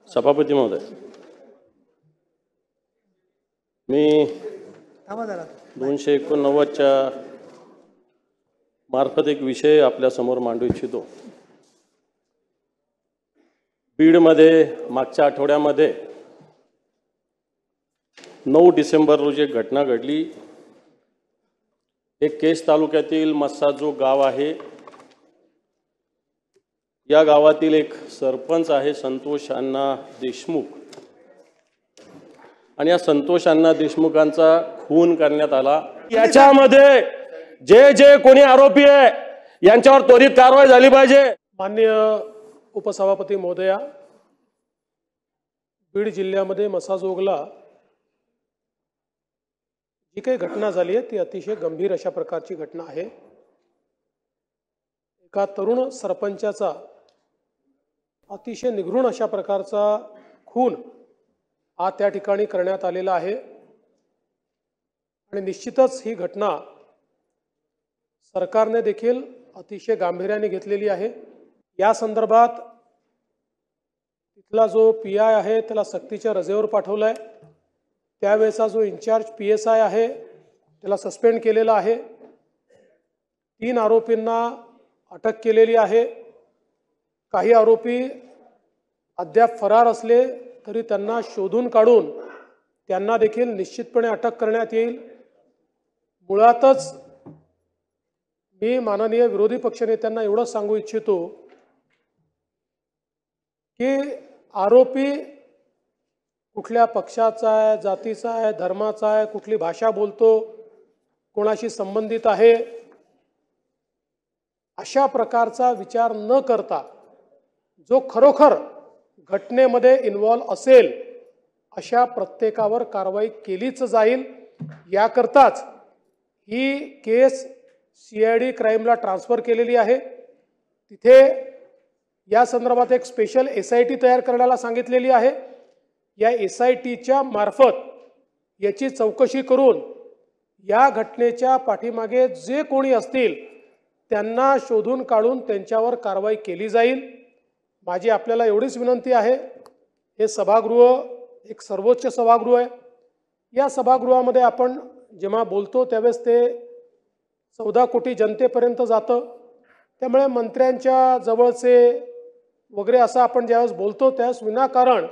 सभापती महोदय, मी 289च्या मार्फत एक विषय आपल्या समोर मांडू इच्छितो। बीडमध्ये मागच्या आठवड्यामध्ये 9 डिसेंबर रोजी एक घटना घडली। एक केस तालुक्यातील मस्सा जो गाव आहे, या गावातील एक सरपंच आहे संतोष अण्णा देशमुख, आणि या संतोष अण्णा देशमुखांचा खून करण्यात आला। याच्यामध्ये जे कोणी आरोपी आहे यांच्यावर त्वरित कारवाई झाली पाहिजे। माननीय उपसभापती महोदया, बीड जिल्ह्यामध्ये मसाजोगला जी काही घटना झाली आहे ती अतिशय गंभीर अशा प्रकारची घटना आहे। एका तरुण सरपंचाचा अतिशय निघृण अशा प्रकारचा खून हा त्या ठिकाणी करण्यात आलेला आहे, आणि निश्चितच ही घटना सरकारने देखील अतिशय गांभीर्याने घेतलेली आहे। या संदर्भात तिथला जो PI आहे त्याला सक्तीच्या रजेवर पाठवलाय। त्यावेळेचा जो इन्चार्ज PSI आहे त्याला सस्पेंड केलेला आहे। 3 आरोपींना अटक केलेली आहे। काही आरोपी अद्याप फरार असले तरी त्यांना शोधून काढून त्यांना देखील निश्चितपणे अटक करण्यात येईल। मुळातच मी माननीय विरोधी पक्षनेत्यांना एवढंच सांगू इच्छितो की आरोपी कुठल्या पक्षाचा आहे, जातीचा आहे, धर्माचा आहे, कुठली भाषा बोलतो, कोणाशी संबंधित आहे, अशा प्रकारचा विचार न करता जो खरोखर घटनेमध्ये इन्व्हॉल्व असेल अशा प्रत्येकावर कारवाई केलीच जाईल। याकरताच ही केस CID क्राईमला ट्रान्सफर केलेली आहे। तिथे या संदर्भात एक स्पेशल SIT तयार करायला सांगितलेली आहे। या SITच्या मार्फत याची चौकशी करून या घटनेच्या पाठीमागे जे कोणी असतील त्यांना शोधून काढून त्यांच्यावर कारवाई केली जाईल। माझी आपल्याला एवढीच विनंती आहे, हे सभागृह एक सर्वोच्च सभागृह आहे। या सभागृहामध्ये आपण जेव्हा बोलतो त्यावेळेस ते 14 कोटी जनतेपर्यंत जातं। त्यामुळे मंत्र्यांच्या जवळचे वगैरे असं आपण ज्यावेळेस बोलतो त्यावेळेस विनाकारण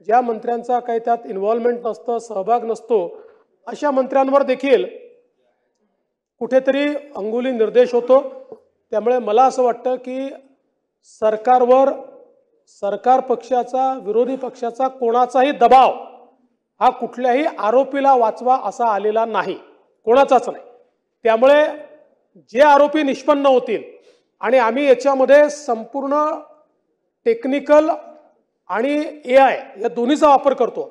ज्या मंत्र्यांचा काही त्यात इन्व्हॉल्वमेंट नसतं, सहभाग नसतो, अशा मंत्र्यांवर देखील कुठेतरी अंगुली निर्देश होतो। त्यामुळे मला असं वाटतं की सरकारवर सरकार पक्षाचा, विरोधी पक्षाचा कोणाचाही दबाव हा कुठल्याही आरोपीला वाचवा असा आलेला नाही, कोणाचाच नाही। त्यामुळे जे आरोपी निष्पन्न होतील, आणि आम्ही याच्यामध्ये संपूर्ण टेक्निकल आणि AI या दोन्हीचा वापर करतो।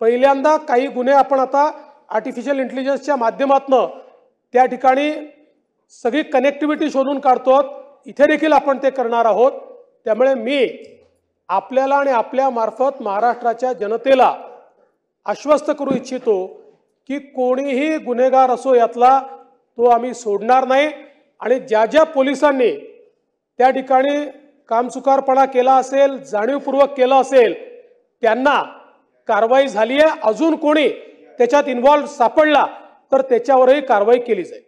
पहिल्यांदा काही गुन्हे आपण आता आर्टिफिशियल इंटेलिजन्सच्या माध्यमातून त्या ठिकाणी सगळी कनेक्टिव्हिटी शोधून काढतो। इथे देखील आपण ते करणार आहोत। त्यामुळे मी आपल्याला आणि आपल्या मार्फत महाराष्ट्राच्या जनतेला आश्वस्त करू इच्छितो की कोणीही गुन्हेगार असो यातला तो आम्ही सोडणार नाही, आणि ज्या पोलिसांनी त्या ठिकाणी कामचुकारपणा केला असेल, जाणीवपूर्वक केला असेल, त्यांना कारवाई झाली आहे। अजून कोणी त्याच्यात इन्व्हॉल्व सापडला तर त्याच्यावरही कारवाई केली जाईल।